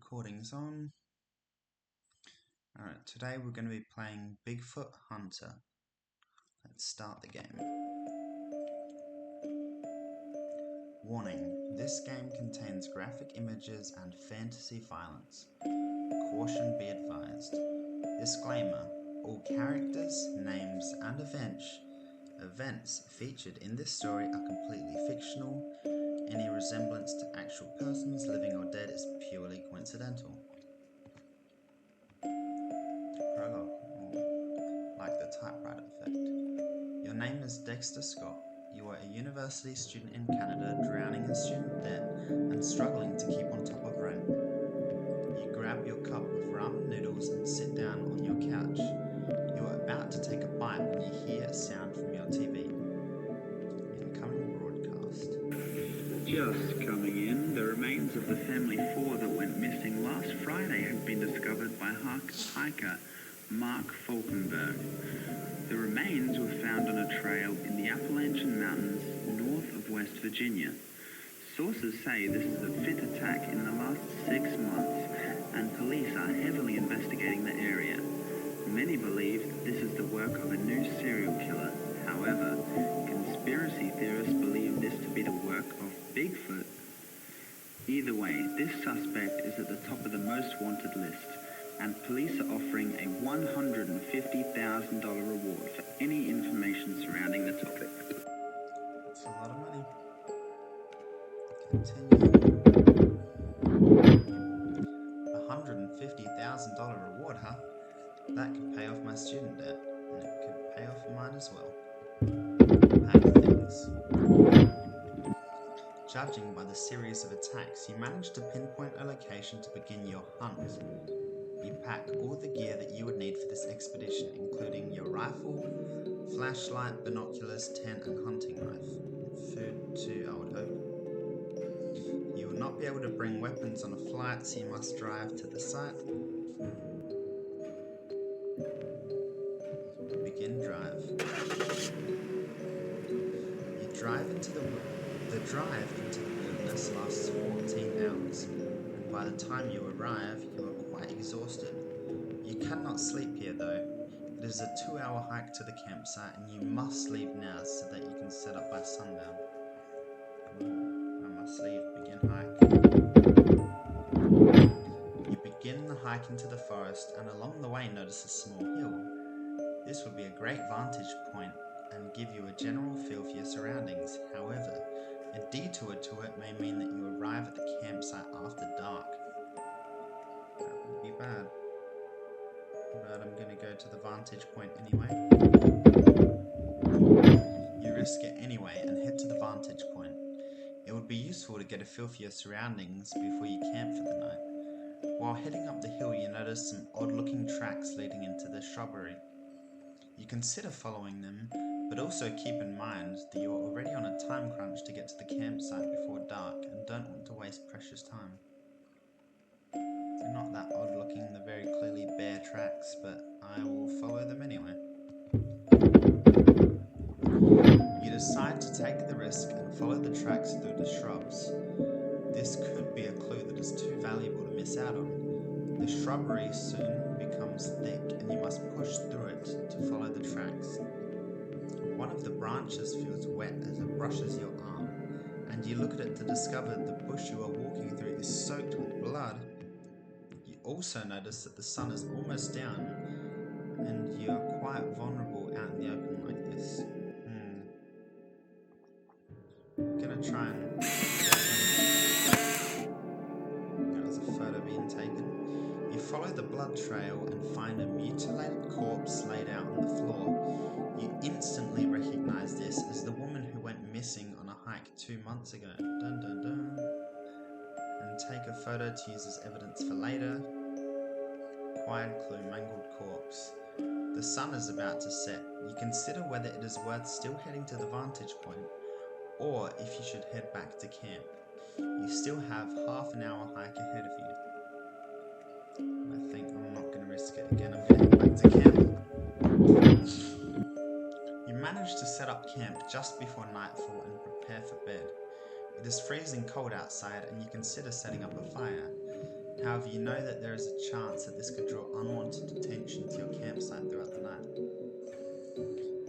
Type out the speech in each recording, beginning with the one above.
Recording's on. Alright, today we're going to be playing Bigfoot Hunter. Let's start the game. Warning, this game contains graphic images and fantasy violence. Caution be advised. Disclaimer, all characters, names and events featured in this story are completely fictional. Any resemblance to actual persons, living or dead, is purely coincidental. Prologue, like the typewriter effect. Your name is Dexter Scott. You are a university student in Canada, drowning in student debt and struggling to keep on top of rent. You grab your cup of ramen noodles and sit down on your couch. You are about to take a bite when you hear a sound from your TV. Incoming broadcast. Just coming in, the remains of the family four that went missing last Friday have been discovered by hiker Mark Falkenberg. The remains were found on a trail in the Appalachian Mountains north of West Virginia. Sources say this is the fifth attack in the last 6 months, and police are heavily investigating the area. Many believe this is the work of a new serial killer. However, conspiracy theorists believe this to be the work of Bigfoot. Either way, this suspect is at the top of the most wanted list, and police are offering a $150,000 reward for any information surrounding the topic. That's a lot of money. Continue. $150,000 reward, huh? That could pay off my student debt, and it could pay off mine as well. Pack things. Judging by the series of attacks, you managed to pinpoint a location to begin your hunt. You pack all the gear that you would need for this expedition, including your rifle, flashlight, binoculars, tent, and hunting knife. Food too, I would hope. You will not be able to bring weapons on a flight, so you must drive to the site. Begin drive. You drive into the drive into the wilderness lasts 14 hours, and by the time you arrive, you are quite exhausted. You cannot sleep here though. It is a 2-hour hike to the campsite, and you must leave now so that you can set up by sundown. I must leave. Begin hike. You begin the hike into the forest, and along the way notice a small hill. This would be a great vantage point and give you a general feel for your surroundings. However, a detour to it may mean that you arrive at the campsite after dark. That would be bad. But I'm going to go to the vantage point anyway. You risk it anyway and head to the vantage point. It would be useful to get a feel for your surroundings before you camp for the night. While heading up the hill, you notice some odd-looking tracks leading into the shrubbery. You consider following them, but also keep in mind that you are already on a time crunch to get to the campsite before dark and don't want to waste precious time. They're not that odd looking, they're very clearly bear tracks, but I will follow them anyway. You decide to take the risk and follow the tracks through the shrubs. This could be a clue that is too valuable to miss out on. The shrubbery soon becomes thick and you must push through it to follow the tracks. One of the branches feels wet as it brushes your arm, and you look at it to discover the bush you are walking through is soaked with blood. You also notice that the sun is almost down, and you are quite vulnerable out in the open like this. I'm gonna try and... There was a photo being taken. You follow the blood trail and find a mutilated corpse laid out on the floor. You instantly recognize this as the woman who went missing on a hike 2 months ago. Dun dun dun. And take a photo to use as evidence for later. Quiet clue, mangled corpse. The sun is about to set. You consider whether it is worth still heading to the vantage point, or if you should head back to camp. You still have half an hour hike ahead of you. I think I'm not going to risk it again. I'm going to head back to camp. You manage to set up camp just before nightfall and prepare for bed. It is freezing cold outside and you consider setting up a fire. However, you know that there is a chance that this could draw unwanted attention to your campsite throughout the night.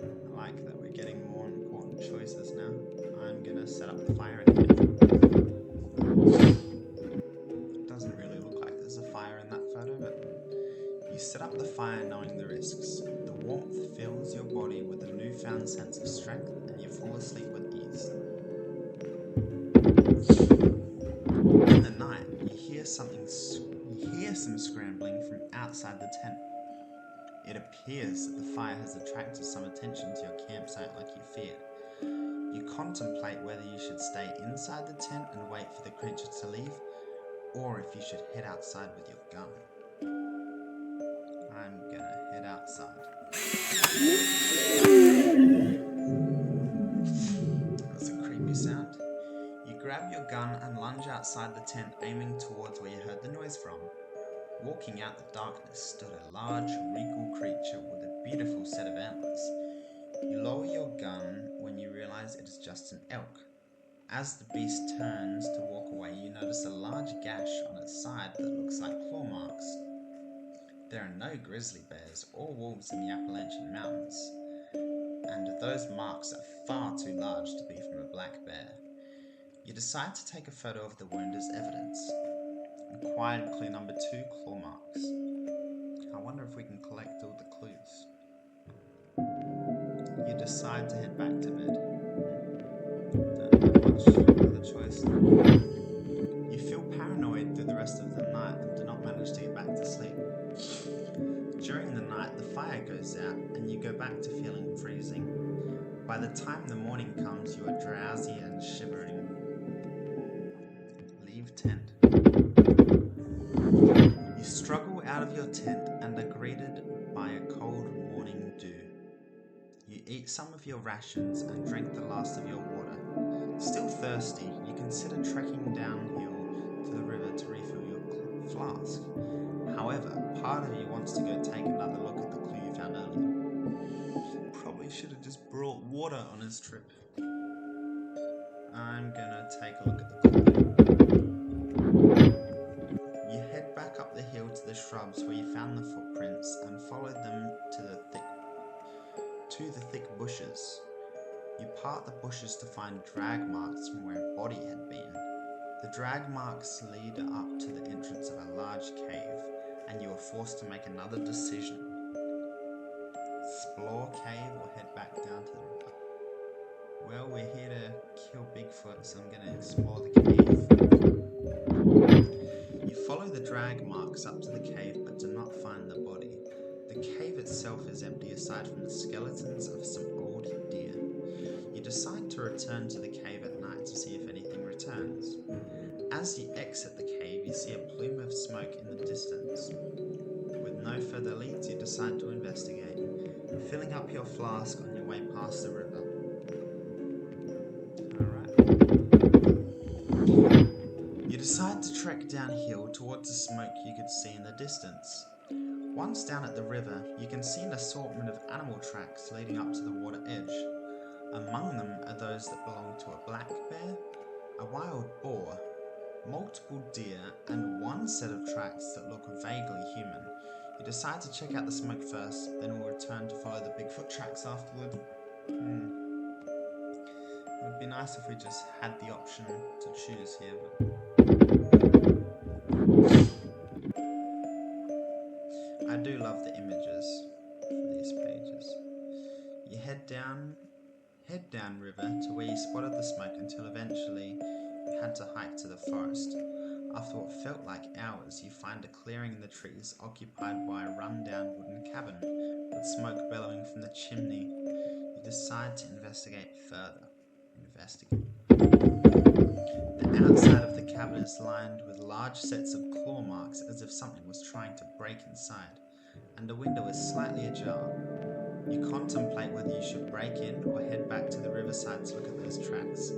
I like that we're getting more important choices now. I'm gonna set up the fire in here. It doesn't really look like there's a fire in that photo, but you set up the fire knowing the risks. The warmth fills your body with a newfound sense of strength, and you fall asleep with ease. In the night, you hear some scrambling from outside the tent. It appears that the fire has attracted some attention to your campsite like you feared. You contemplate whether you should stay inside the tent and wait for the creature to leave, or if you should head outside with your gun. I'm gonna head outside. That's a creepy sound. You grab your gun and lunge outside the tent, aiming towards where you heard the noise from. Walking out the darkness stood a large, regal creature with a beautiful set of antlers. You lower your gun when you realize it is just an elk. As the beast turns to walk away, you notice a large gash on its side that looks like claw marks. There are no grizzly bears or wolves in the Appalachian Mountains, and those marks are far too large to be from a black bear. You decide to take a photo of the wound as evidence. Acquired clue number 2, claw marks. I wonder if we can collect all the clues. You decide to head back to bed. Don't have much other choice. You feel paranoid through the rest of the night and do not manage to get back to sleep. During the night, the fire goes out and you go back to feeling freezing. By the time the morning comes, you are drowsy and shivering. Leave tent. You struggle out of your tent and are greeted by a cold morning dew. You eat some of your rations and drink the last of your water. Still thirsty, you consider trekking downhill to the river to refill your flask. However, part of you wants to go take another look at the clue you found earlier. Probably should have just brought water on his trip. I'm gonna take a look at the clue. You head back up the hill to the shrubs where you found the footprints and followed them to the thick bushes. You part the bushes to find drag marks from where a body had been. The drag marks lead up to the entrance of a large cave, and you are forced to make another decision. Explore cave or head back down to the river. Well, we're here to kill Bigfoot, so I'm going to explore the cave. You follow the drag marks up to the cave but do not find the body. The cave itself is empty aside from the skeletons of some old deer. You decide to return to the cave at night to see if anything returns. As you exit the cave, you see a plume of smoke in the distance. With no further leads, you decide to investigate, filling up your flask on your way past the river. Alright. You decide to trek downhill towards the smoke you could see in the distance. Once down at the river, you can see an assortment of animal tracks leading up to the water edge. Among them are those that belong to a black bear, a wild boar, multiple deer, and one set of tracks that look vaguely human. You decide to check out the smoke first, then we'll return to follow the Bigfoot tracks afterward. It would be nice if we just had the option to choose here, but... I do love the images for these pages. You head down river to where you spotted the smoke until eventually you had to hike to the forest. After what felt like hours, you find a clearing in the trees occupied by a run-down wooden cabin with smoke bellowing from the chimney. You decide to investigate further. The outside of the cabin is lined with large sets of claw marks as if something was trying to break inside, and the window is slightly ajar. You contemplate whether you should break in or head back to the riverside to look at those tracks.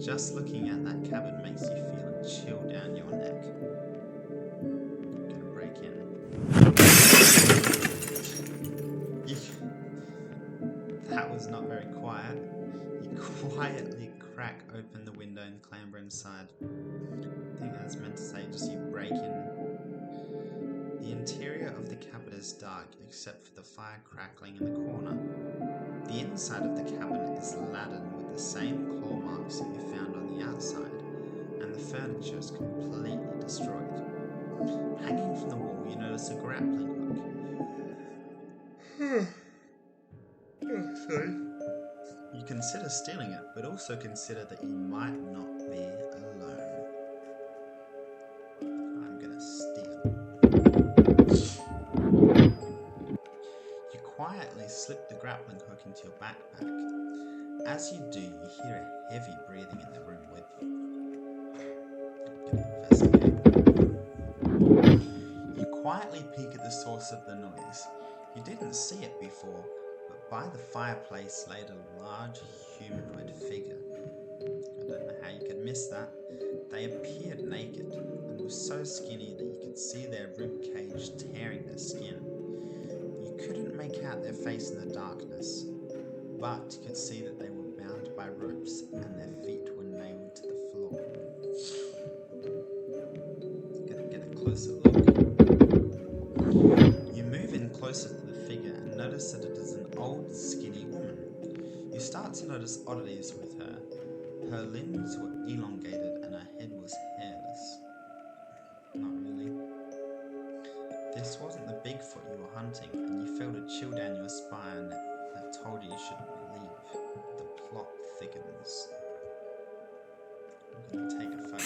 Just looking at that cabin makes you feel a chill down your neck. I'm gonna break in. That was not very quiet. You quietly crack open the window and clamber inside. I think that's meant to say just you break in looks dark except for the fire crackling in the corner. The inside of the cabin is laden with the same claw marks that you found on the outside, and the furniture is completely destroyed. Hanging from the wall, you notice a grappling hook. Sorry. You consider stealing it, but also consider that you might not be alone. I'm gonna steal. You quietly slip the grappling hook into your backpack. As you do, you hear a heavy breathing in the room with you. I'm gonna investigate. You quietly peek at the source of the noise. You didn't see it before, but by the fireplace laid a large humanoid figure. I don't know how you could miss that. They appeared naked and were so skinny that you could see their rib cage tearing their skin. You couldn't make out their face in the darkness, but you could see that they were bound by ropes and their feet were nailed to the floor. Gonna get a closer look. You move in closer to the figure and notice that it is an old, skinny woman. You start to notice oddities with her. Her limbs were elongated and her head was hairless. Not really. This wasn't the Bigfoot you were hunting, and you felt a chill down your spine that told you shouldn't leave. The plot thickens. I'm going to take a photo.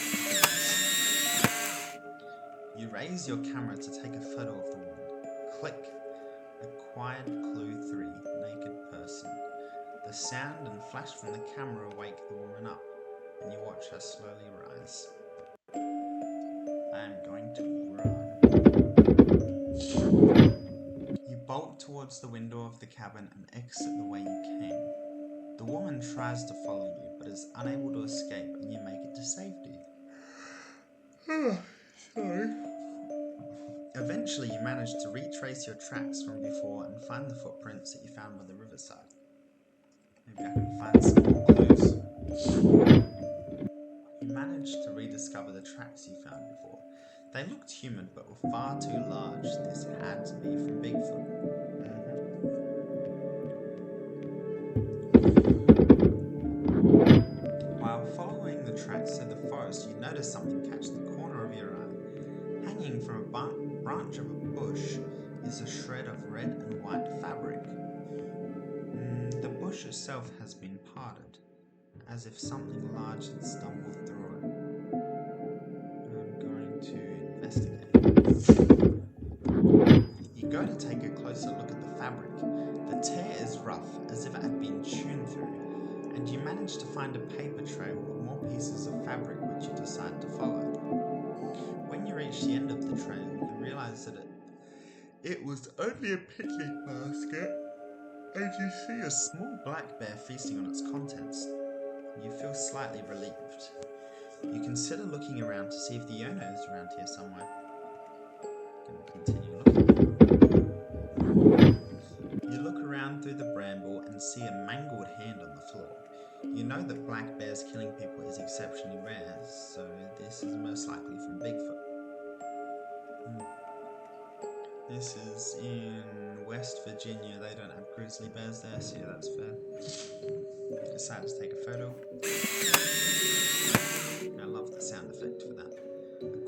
You raise your camera to take a photo of the woman. Click. Acquired clue 3, naked person. The sound and flash from the camera wake the woman up, and you watch her slowly rise. I am going to run. You bolt towards the window of the cabin and exit the way you came. The woman tries to follow you, but is unable to escape, and you make it to safety. Sorry. Eventually, you manage to retrace your tracks from before and find the footprints that you found by the riverside. Maybe I can find some more clues. You managed to rediscover the tracks you found before. They looked human but were far too large. This had to be from Bigfoot. While following the tracks through the forest, you notice something catch the corner of your eye. Hanging from a branch of a bush is a shred of red and white fabric. The bush itself has been parted, as if something large had stumbled through it. I'm going to investigate. You go to take a closer look at the fabric. The tear is rough, as if it had been chewed through, and you manage to find a paper trail with more pieces of fabric which you decide to follow. When you reach the end of the trail, you realize that it was only a picnic basket, and you see a small black bear feasting on its contents. You feel slightly relieved. You consider looking around to see if the owner is around here somewhere. Gonna continue looking. You look around through the bramble and see a mangled hand on the floor. You know that black bears killing people is exceptionally rare, so this is most likely from Bigfoot. This is in West Virginia. They don't have grizzly bears there, so yeah, that's fair. Decided to take a photo. I love the sound effect for that.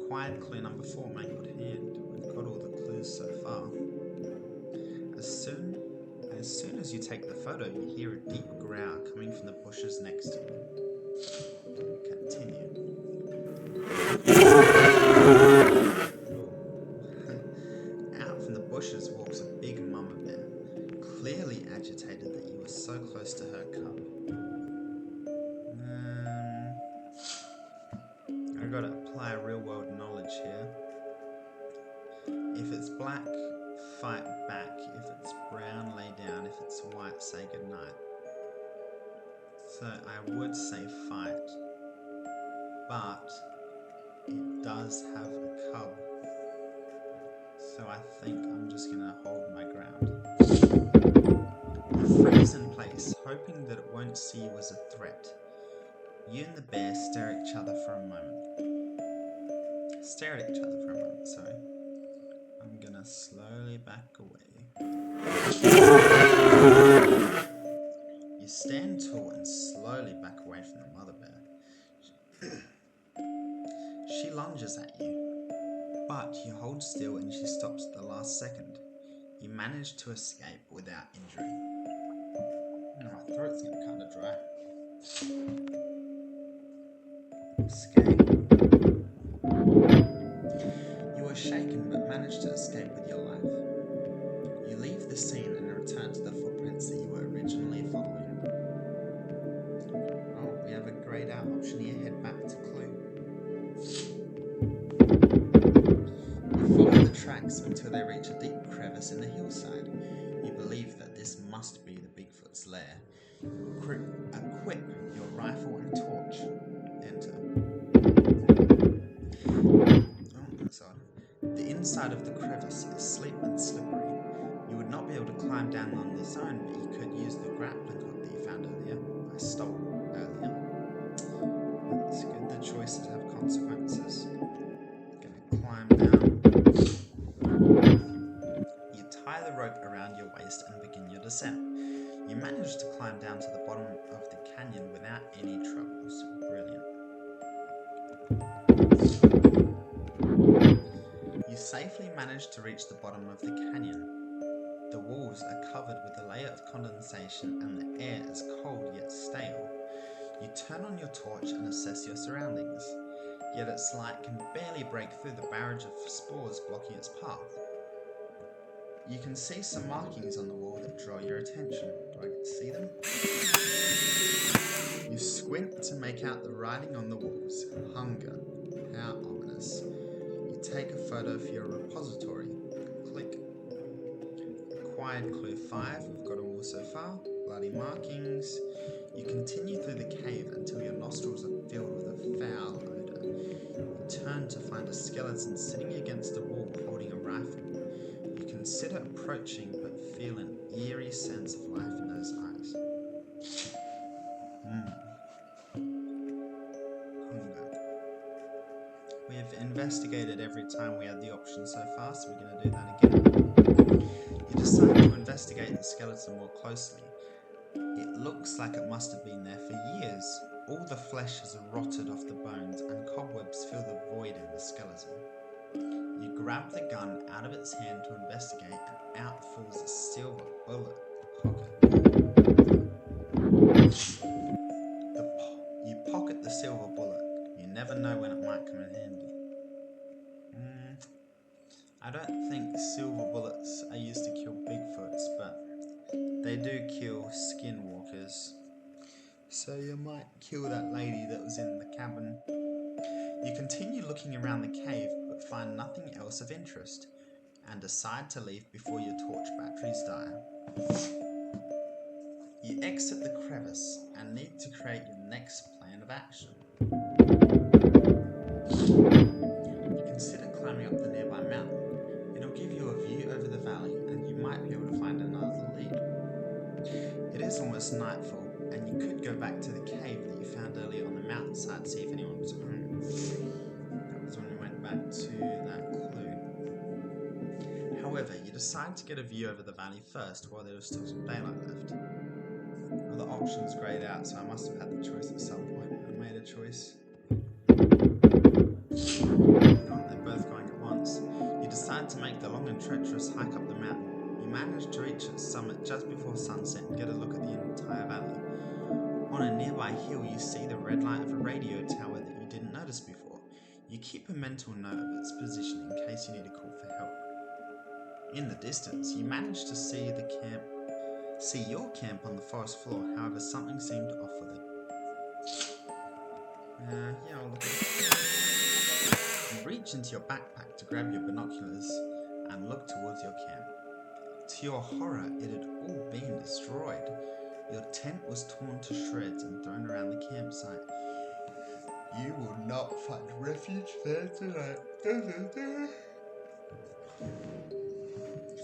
Acquired clue number 4, mangled hand. We've got all the clues so far. As soon as you take the photo, you hear a deep growl coming from the bushes next to you. Continue. Out from the bushes walks a big mama bear, clearly agitated that you were so close to her cub. I've got to apply real world knowledge here. If it's black, fight back. If it's brown, lay down. If it's white, say goodnight. So I would say fight, but it does have a cub. So I think I'm just going to hold my ground. You freeze in place, hoping that it won't see you as a threat. You and the bear stare at each other for a moment. Sorry. I'm gonna slowly back away. You stand tall and slowly back away from the mother bear. She lunges at you, but you hold still and she stops at the last second. You manage to escape without injury. My throat's getting kind of dry. Escape. You were shaken but managed to escape with your life. You leave the scene and return to the footprints that you were originally following. Oh, we have a greyed out option here. Head back to Clue. You follow the tracks until they reach a deep crevice in the hillside. You believe that this must be the Bigfoot's lair. Equip your rifle and torch. Enter. Oh, that's odd. The inside of the crevice is steep and slippery. You would not be able to climb down on this own, but you could use the grappling hook that you found earlier. I stole earlier. That's good. The choices have consequences. Gonna climb down. You tie the rope around your waist and begin your descent. You manage to climb down to the bottom of the canyon without any troubles. Brilliant. You safely manage to reach the bottom of the canyon. The walls are covered with a layer of condensation and the air is cold yet stale. You turn on your torch and assess your surroundings, yet its light can barely break through the barrage of spores blocking its path. You can see some markings on the wall that draw your attention. Do I get to see them? You squint to make out the writing on the walls. Hunger. How ominous. You take a photo for your repository. Click. Acquired clue 5. We've got them all so far. Bloody markings. You continue through the cave until your nostrils are filled with a foul odour. You turn to find a skeleton sitting against a wall holding a rifle. You consider approaching but feel an eerie sense of life in those eyes. Hunger. We have investigated every time we had the option so far, so we're going to do that again. You decide to investigate the skeleton more closely. It looks like it must have been there for years. All the flesh has rotted off the bones and cobwebs fill the void in the skeleton. You grab the gun out of its hand to investigate and out falls a silver bullet pocket. You pocket the silver bullet. You never know when it might come in handy. I don't think silver bullets are used to kill Bigfoots, but they do kill skinwalkers. So you might kill that lady that was in the cabin. You continue looking around the cave, but find nothing else of interest, and decide to leave before your torch batteries die. You exit the crevice and need to create your next plan of action. You consider climbing up the nearby mountain. It'll give you a view over the valley, and you might be able to find another lead. It is almost nightfall, and you could go back to the cave that you found earlier on the mountainside to see if anyone was home. That was when we went back to that clue. However, you decide to get a view over the valley first while there was still some daylight left. Well, the option's greyed out, so I must have had the choice at some point. I made a choice. They're both going at once. You decide to make the long and treacherous hike up the mountain. You manage to reach its summit just before sunset and get a look at the entire valley. On a nearby hill, you see the red light of a radio tower that you didn't notice before. You keep a mental note of its position in case you need a call for help. In the distance, you manage to see your camp on the forest floor, however something seemed off with it. I'll look at it. You reach into your backpack to grab your binoculars and look towards your camp. To your horror, it had all been destroyed. Your tent was torn to shreds and thrown around the campsite. You will not find refuge there tonight.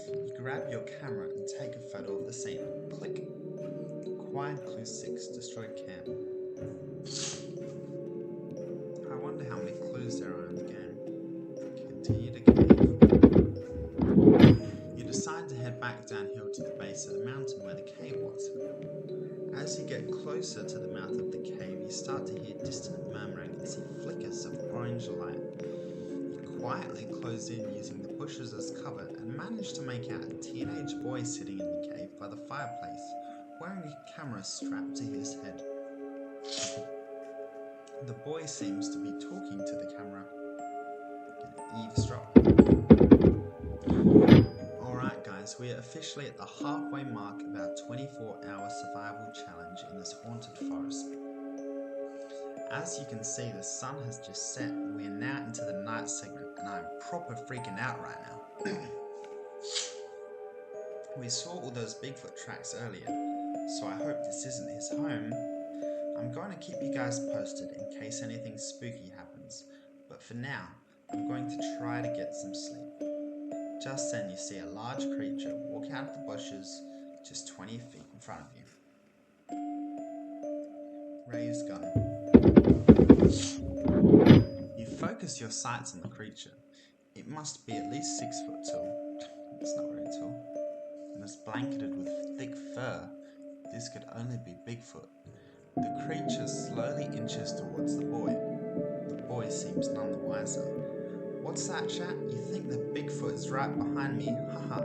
You grab your camera and take a photo of the scene. Click. Acquired clue 6, destroyed camp. I wonder how many clues there are in the game. Continue to cave. back downhill to the base of the mountain where the cave was. As you get closer to the mouth of the cave, you start to hear distant murmuring and see flickers of orange light. You quietly close in using the bushes as cover and manage to make out a teenage boy sitting in the cave by the fireplace, wearing a camera strapped to his head. The boy seems to be talking to the camera. Eavesdrop. Alright guys, we are officially at the halfway mark of our 24-hour survival challenge in this haunted forest. As you can see, the sun has just set and we are now into the night segment, and I'm proper freaking out right now. We saw all those Bigfoot tracks earlier, so I hope this isn't his home. I'm going to keep you guys posted in case anything spooky happens, but for now, I'm going to try to get some sleep. Just then you see a large creature walk out of the bushes just 20 feet in front of you. Raise gun. You focus your sights on the creature. It must be at least 6 foot tall. It's not very tall. And is blanketed with thick fur. This could only be Bigfoot. The creature slowly inches towards the boy. The boy seems none the wiser. What's that, chat? You think that Bigfoot is right behind me? Haha.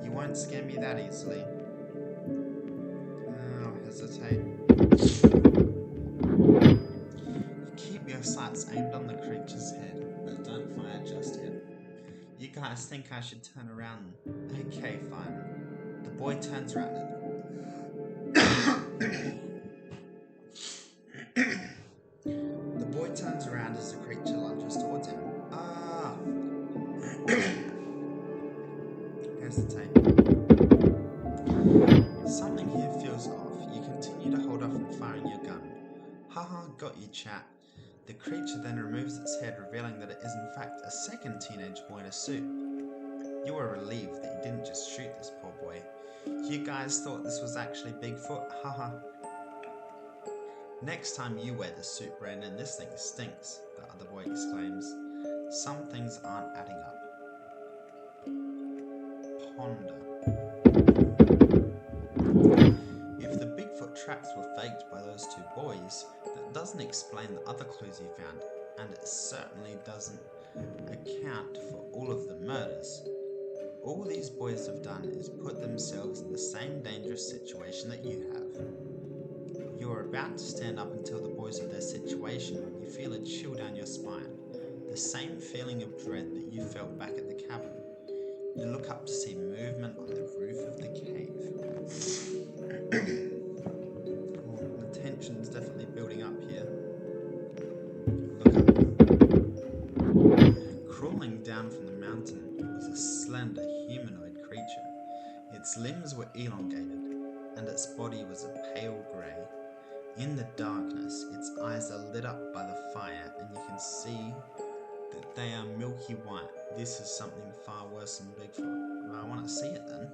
You won't scare me that easily. I'll hesitate. You keep your sights aimed on the creature's head, but don't fire just yet. You guys think I should turn around? Okay, fine. The boy turns around and... The boy turns around as the creature lunges towards him. Hesitate. Something here feels off. You continue to hold off from firing your gun. Haha, got you, chat. The creature then removes its head, revealing that it is in fact a second teenage boy in a suit. You are relieved that you didn't just shoot this poor boy. You guys thought this was actually Bigfoot? Haha. Next time you wear the suit, Brandon, this thing stinks, the other boy exclaims. Some things aren't adding up. Ponder. If the Bigfoot tracks were faked by those two boys, that doesn't explain the other clues you found, and it certainly doesn't account for all of the murders. All these boys have done is put themselves in the same dangerous situation that you have. You are about to stand up and tell the boys of their situation when you feel a chill down your spine, the same feeling of dread that you felt back at the cabin. You look up to see movement on the roof of the cave. The tension's definitely building up here. Look up. Crawling down from the mountain was a slender humanoid creature. Its limbs were elongated, and its body was a pale grey. In the darkness, its eyes are lit up by the fire, and you can see that they are milky white. This is something far worse than Bigfoot. Well, I want to see it then.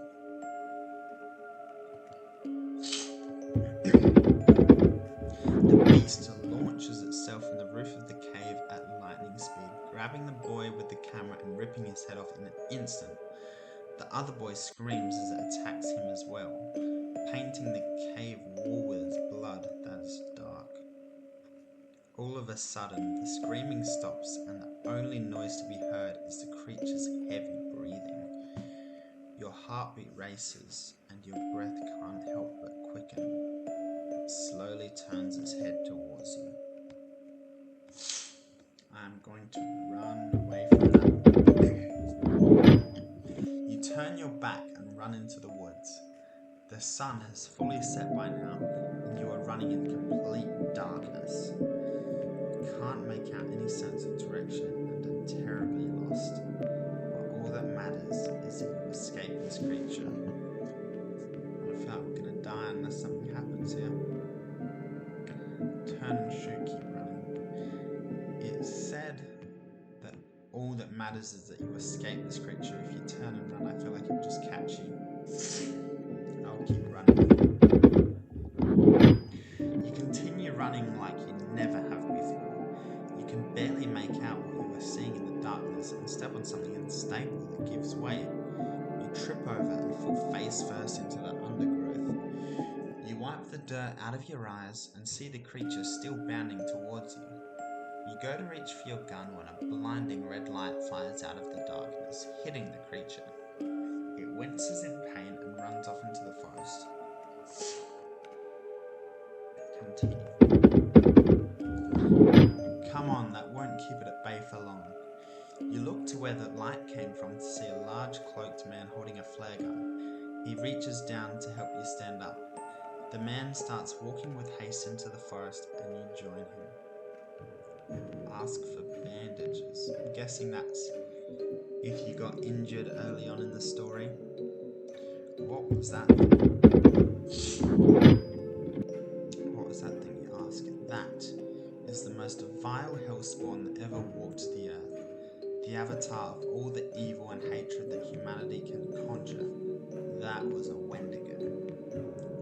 The beast launches itself from the roof of the cave at lightning speed, grabbing the boy with the camera and ripping his head off in an instant. The other boy screams as it attacks him as well, painting the cave wall with its blood. That is dark. All of a sudden, the screaming stops, and the only noise to be heard is the creature's heavy breathing. Your heartbeat races, and your breath can't help but quicken. It slowly turns its head towards you. I'm going to run away from that. You turn your back and run into the woods. The sun has fully set by now, and you are running in complete darkness. You can't make out any sense of direction and are terribly lost. But all that matters is that you escape this creature. I feel like we're going to die unless something happens here. Turn and shoot, keep running. It's said that all that matters is that you escape this creature. If you turn and run, I feel like it will just catch you. I'll keep running. You continue running like you never have before. You can barely make out what you are seeing in the darkness and step on something unstable that gives way. You trip over and fall face first into the undergrowth. You wipe the dirt out of your eyes and see the creature still bounding towards you. You go to reach for your gun when a blinding red light fires out of the darkness, hitting the creature. It winces in pain and runs off into the forest. Continue. Come on, that won't keep it at bay for long. You look to where the light came from to see a large cloaked man holding a flare gun. He reaches down to help you stand up. The man starts walking with haste into the forest and you join him. Ask for bandages. I'm guessing that's if you got injured early on in the story. What was that? What was that thing, you ask? That is the most vile hellspawn that ever walked the earth. The avatar of all the evil and hatred that humanity can conjure. That was a Wendigo.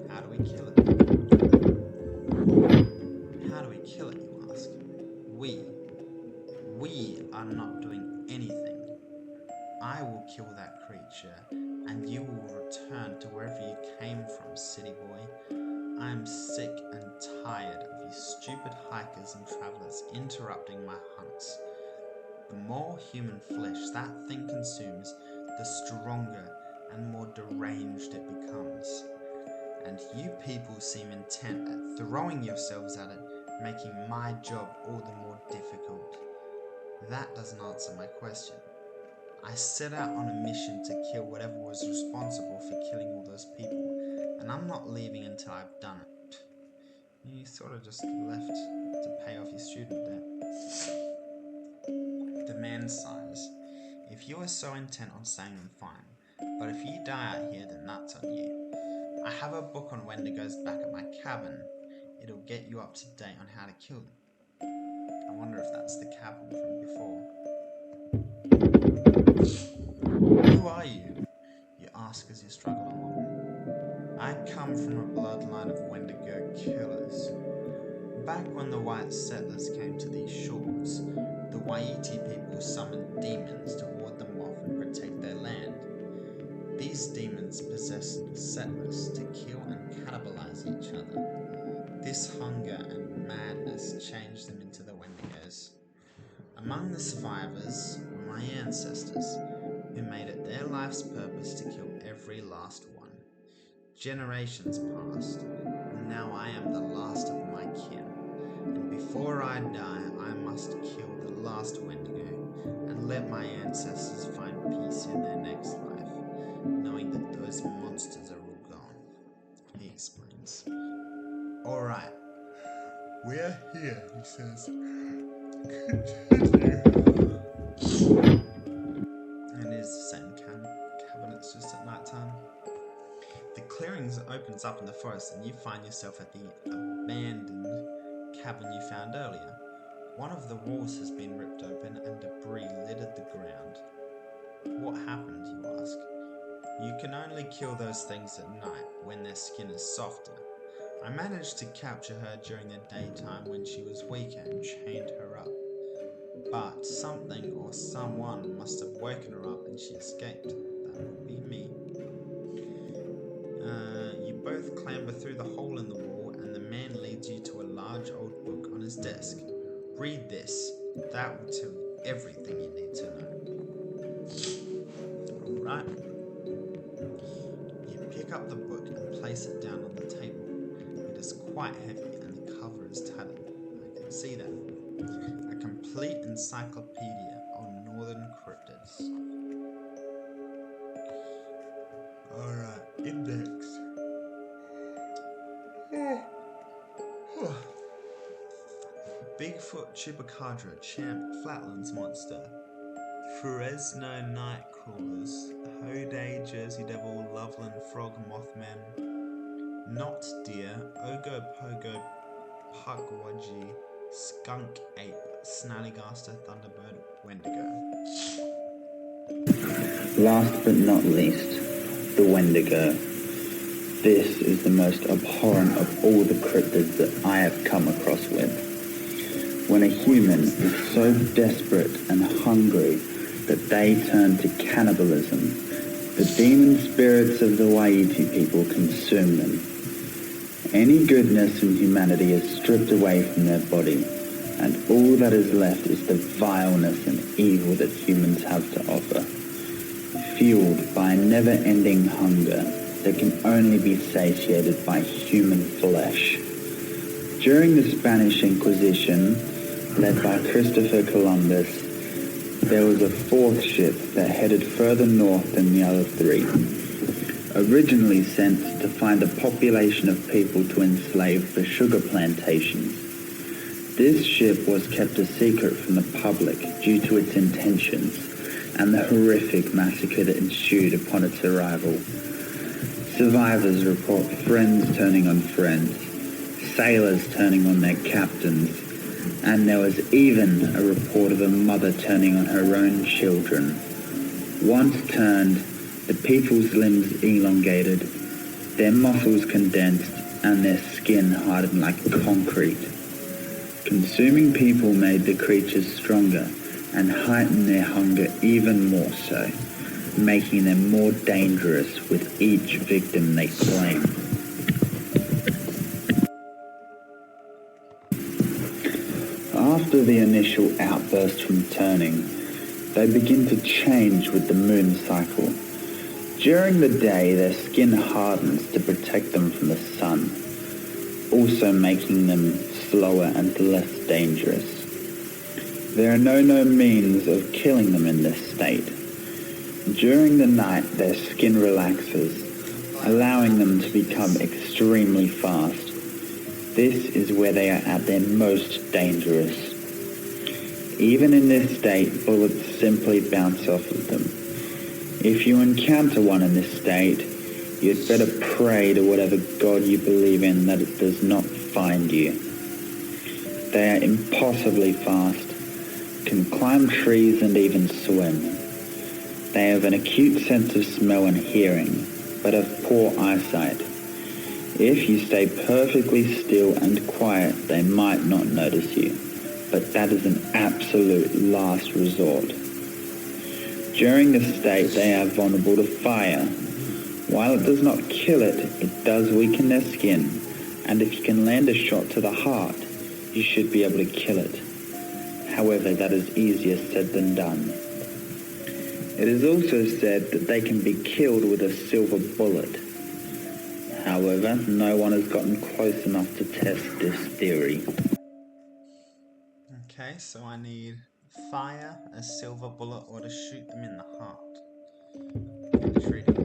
How do we kill it? How do we kill it, you ask? We are not doing anything. I will kill that creature, and you will return to wherever you came from, city boy. I am sick and tired of you stupid hikers and travelers interrupting my hunts. The more human flesh that thing consumes, the stronger and more deranged it becomes. And you people seem intent at throwing yourselves at it, making my job all the more difficult. That doesn't answer my question. I set out on a mission to kill whatever was responsible for killing all those people, and I'm not leaving until I've done it. You sort of just left to pay off your student debt. The man sighs. If you are so intent on staying, then fine. But if you die out here, then that's on you. I have a book on Wendigos back at my cabin. It'll get you up to date on how to kill them. I wonder if that's the cabin from before. Who are you? You ask as you struggle along. I come from a bloodline of Wendigo killers. Back when the white settlers came to these shores, the Waiti people summoned demons to ward them off and protect their land. These demons possessed settlers to kill and cannibalize each other. This hunger and madness changed them into the Wendigos. Among the survivors were my ancestors, who made it their life's purpose to kill every last one. Generations passed, and now I am the last of my kin. And before I die, I must kill the last Wendigo and let my ancestors find peace in their next life, knowing that those monsters are all gone. He explains. Alright, we're here, he says. Continue. And it is the same cabin, it's just at night time. The clearings opens up in the forest and you find yourself at the abandoned cabin you found earlier. One of the walls has been ripped open and debris littered the ground. What happened, you ask? You can only kill those things at night when their skin is softer. I managed to capture her during the daytime when she was weaker and chained her up. But something or someone must have woken her up and she escaped. That would be me. You both clamber through the hole in the wall and the man leads you to a large old book on his desk. Read this. That will tell you everything you need to know. Alright. You pick up the book and place it down on the table. It is quite heavy and the cover is tattered. I can see that. A complete encyclopedia on northern cryptids. Alright, index. Bigfoot, Chupacabra, Champ, Flatlands Monster, Fresno Nightcrawlers, Hoday, Jersey Devil, Loveland, Frog, Mothman, Knot Deer, Ogopogo, Pukwudgie, Skunk Ape, Snallygaster, Thunderbird, Wendigo. Last but not least, the Wendigo. This is the most abhorrent of all the cryptids that I have come across with. When a human is so desperate and hungry that they turn to cannibalism, The demon spirits of the Waiti people consume them. Any goodness in humanity is stripped away from their body, and all that is left is the vileness and evil that humans have to offer, fueled by a never-ending hunger that can only be satiated by human flesh. During the Spanish Inquisition, led by Christopher Columbus, there was a fourth ship that headed further north than the other three, originally sent to find a population of people to enslave for sugar plantations. This ship was kept a secret from the public due to its intentions and the horrific massacre that ensued upon its arrival. Survivors report friends turning on friends, sailors turning on their captains, and there was even a report of a mother turning on her own children. Once turned, the people's limbs elongated, their muscles condensed, and their skin hardened like concrete. Consuming people made the creatures stronger and heightened their hunger even more so, making them more dangerous with each victim they claim. After the initial outburst from turning, they begin to change with the moon cycle. During the day, their skin hardens to protect them from the sun, also making them slower and less dangerous. There are no known means of killing them in this state. During the night, their skin relaxes, allowing them to become extremely fast. This is where they are at their most dangerous. Even in this state, bullets simply bounce off of them. If you encounter one in this state, you'd better pray to whatever God you believe in that it does not find you. They are impossibly fast, can climb trees and even swim. They have an acute sense of smell and hearing, but have poor eyesight. If you stay perfectly still and quiet, they might not notice you, but that is an absolute last resort. During this state, they are vulnerable to fire. While it does not kill it, it does weaken their skin, and if you can land a shot to the heart, you should be able to kill it. However, that is easier said than done. It is also said that they can be killed with a silver bullet. However, no one has gotten close enough to test this theory. Okay, so I need fire, a silver bullet, or to shoot them in the heart. Finish reading.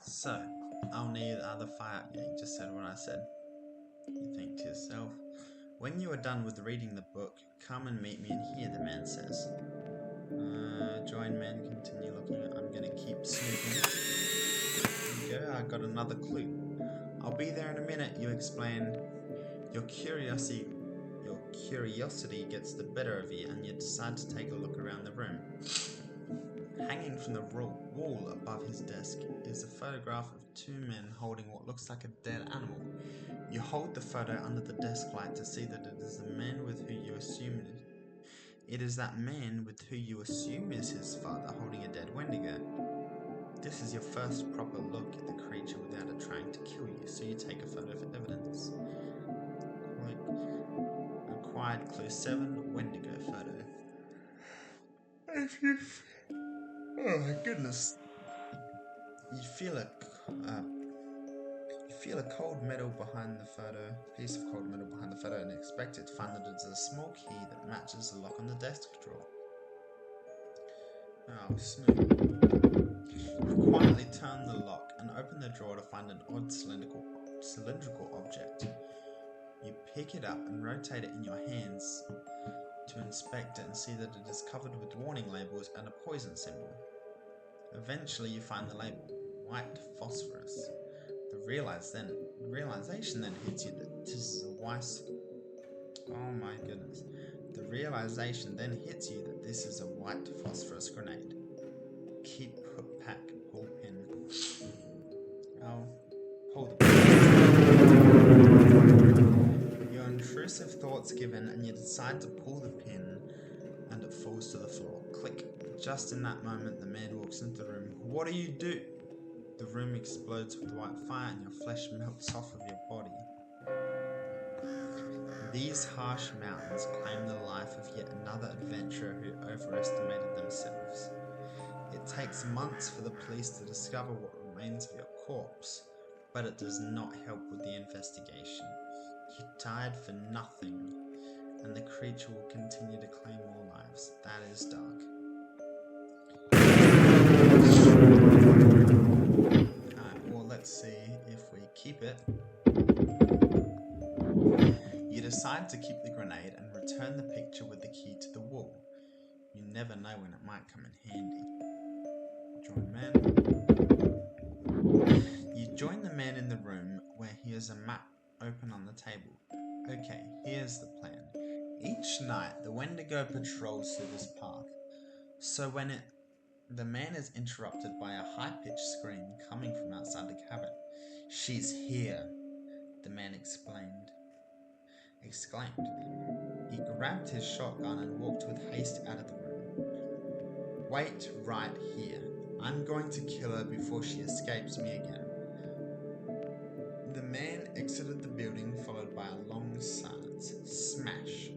So, I'll need the fire. Yeah, you just said what I said. You think to yourself, when you are done with reading the book, come and meet me in here, the man says. Join man, continue looking. I'm gonna keep snooping. There you go, I got another clue. I'll be there in a minute, you explain. Your curiosity gets the better of you, and you decide to take a look around the room. Hanging from the wall above his desk is a photograph of two men holding what looks like a dead animal. You hold the photo under the desk light to see that it is the man with who you assume it is that man with who you assume is his father holding a dead Wendigo. This is your first proper look at the creature without it trying to kill you, so you take a photo for evidence. Acquired clue 7, Wendigo photo. Oh my goodness. You feel a cold metal behind the photo, piece of cold metal behind the photo, and expect it to find that it's a small key that matches the lock on the desk drawer. Oh, Snoop. You quietly turn the lock and open the drawer to find an odd cylindrical object. You pick it up and rotate it in your hands to inspect it and see that it is covered with warning labels and a poison symbol. Eventually you find the label, white phosphorus. The realization then hits you that this is a white phosphorus grenade. Keep pack pull pin. I'll pull the pin. Your intrusive thoughts given, and you decide to pull the pin, and it falls to the floor. Click. Just in that moment, the man walks into the room. What do you do? The room explodes with white fire and your flesh melts off of your body. These harsh mountains claim the life of yet another adventurer who overestimated themselves. It takes months for the police to discover what remains of your corpse, but it does not help with the investigation. You died for nothing, and the creature will continue to claim more lives. That is dark. Alright, well, let's see if we keep it. You decide to keep the grenade and return the picture with the key to the wall. You never know when it might come in handy. Join man. You join the man in the room where he has a map open on the table. Okay, here's the plan. Each night, the Wendigo patrols through this path. So when the man is interrupted by a high-pitched scream coming from outside the cabin. She's here, the man exclaimed. He grabbed his shotgun and walked with haste out of the room. Wait right here. I'm going to kill her before she escapes me again. The man exited the building, followed by a long silence. Smash.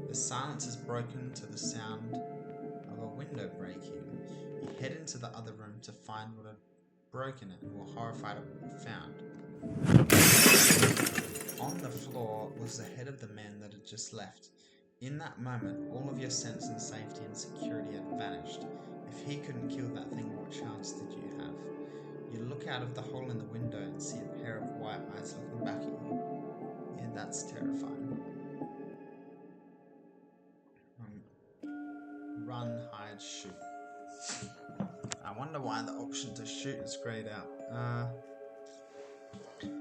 The silence is broken to the sound of a window breaking. You head into the other room to find what had broken it and were horrified at what you found. On the floor was the head of the man that had just left. In that moment, all of your sense and safety and security had vanished. If he couldn't kill that thing, what chance did you have? You look out of the hole in the window and see a pair of white eyes looking back at you. Yeah, that's terrifying. Run, hide, shoot. I wonder why the option to shoot is grayed out.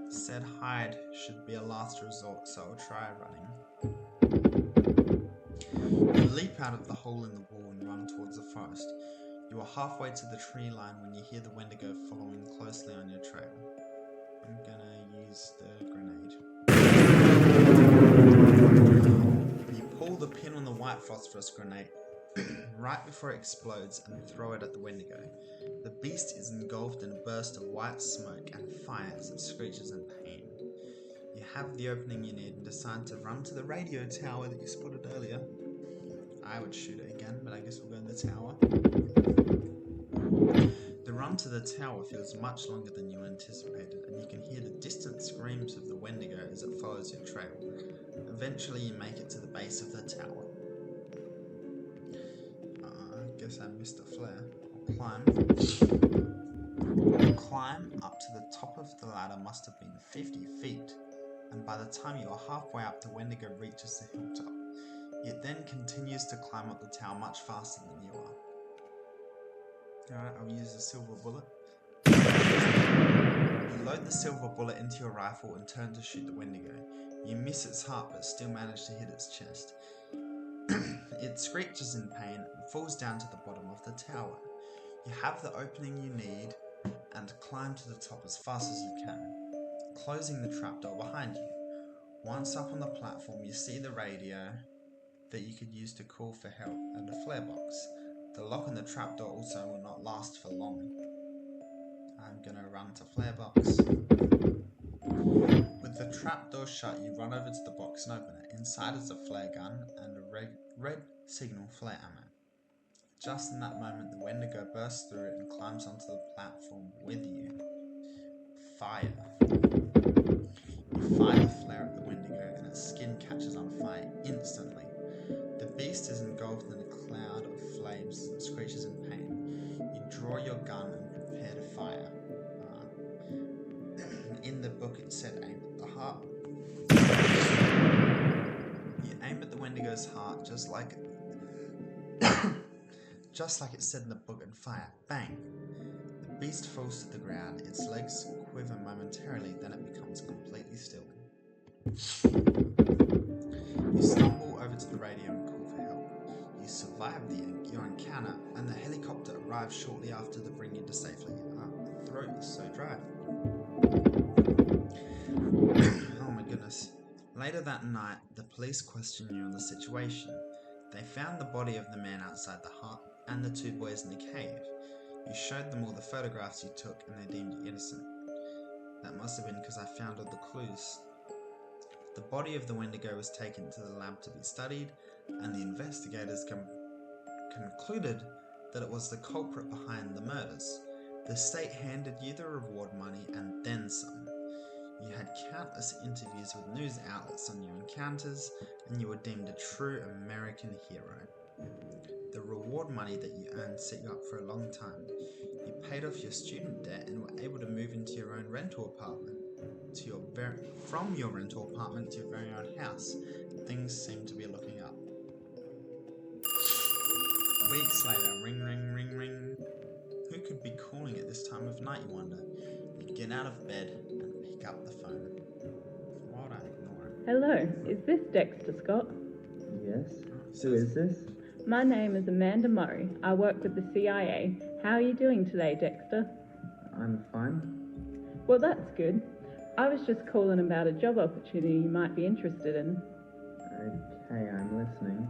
Said hide should be a last resort, so I'll try running. You leap out of the hole in the wall and run towards the forest. You are halfway to the tree line when you hear the Wendigo following closely on your trail. I'm gonna use the grenade. You pull the pin on the white phosphorus grenade right before it explodes and throw it at the Wendigo. The beast is engulfed in a burst of white smoke and fire as it screeches in pain. You have the opening you need and decide to run to the radio tower that you spotted earlier. I would shoot it again, but I guess we'll go to the tower. The run to the tower feels much longer than you anticipated, and you can hear the distant screams of the Wendigo as it follows your trail. Eventually you make it to the base of the tower. I guess I missed a flare. I'll climb up to the top of the ladder must have been 50 feet, and by the time you are halfway up, the Wendigo reaches the hilltop. It then continues to climb up the tower much faster than you are. Alright, I'll use the silver bullet. You load the silver bullet into your rifle and turn to shoot the Wendigo. You miss its heart but still manage to hit its chest. It screeches in pain and falls down to the bottom of the tower. You have the opening you need and climb to the top as fast as you can, closing the trapdoor behind you. Once up on the platform, you see the radio that you could use to call for help and a flare box. The lock on the trapdoor also will not last for long. I'm gonna run to flare box. With the trapdoor shut, you run over to the box and open it. Inside is a flare gun and a red signal flare ammo. Just in that moment, the Wendigo bursts through it and climbs onto the platform with you. Fire. You fire the flare at the Wendigo and its skin catches on fire instantly. The beast is engulfed in a cloud of flames and screeches in pain. You draw your gun and prepare to fire. In the book it said aim at the heart. You aim at the Wendigo's heart just like it said in the book and fire. Bang! The beast falls to the ground, its legs quiver momentarily, then it becomes completely still. You stumble over to the radio and call for help. You survive your encounter, and the helicopter arrives shortly after to bring you to safely. My throat is so dry. Oh my goodness. Later that night, the police question you on the situation. They found the body of the man outside the hut and the 2 boys in the cave. You showed them all the photographs you took and they deemed you innocent. That must have been because I found all the clues. The body of the Wendigo was taken to the lab to be studied, and the investigators concluded that it was the culprit behind the murders. The state handed you the reward money and then some. You had countless interviews with news outlets on your encounters, and you were deemed a true American hero. The reward money that you earned set you up for a long time. You paid off your student debt and were able to move into your own rental apartment. From your rental apartment to your very own house. Things seem to be looking up. Weeks later, ring, ring, ring, ring. Who could be calling at this time of night, you wonder? You get out of bed and pick up the phone. Why would I ignore it? Hello, is this Dexter Scott? Yes. Who is this? My name is Amanda Murray. I work with the CIA. How are you doing today, Dexter? I'm fine. Well, that's good. I was just calling about a job opportunity you might be interested in. Okay, I'm listening.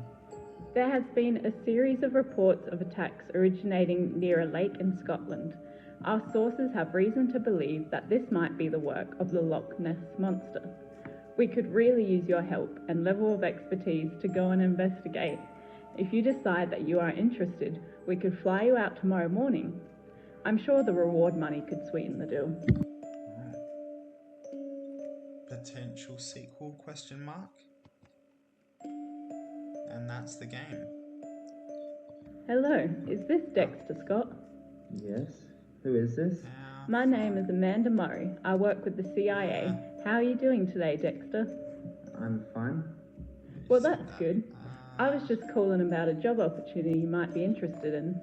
There has been a series of reports of attacks originating near a lake in Scotland. Our sources have reason to believe that this might be the work of the Loch Ness Monster. We could really use your help and level of expertise to go and investigate. If you decide that you are interested, we could fly you out tomorrow morning. I'm sure the reward money could sweeten the deal. Potential sequel, ? And that's the game. Hello, is this Dexter Scott? Yes. Who is this? My name is Amanda Murray. I work with the CIA. How are you doing today, Dexter? I'm fine. Well, that's good. I was just calling about a job opportunity you might be interested in.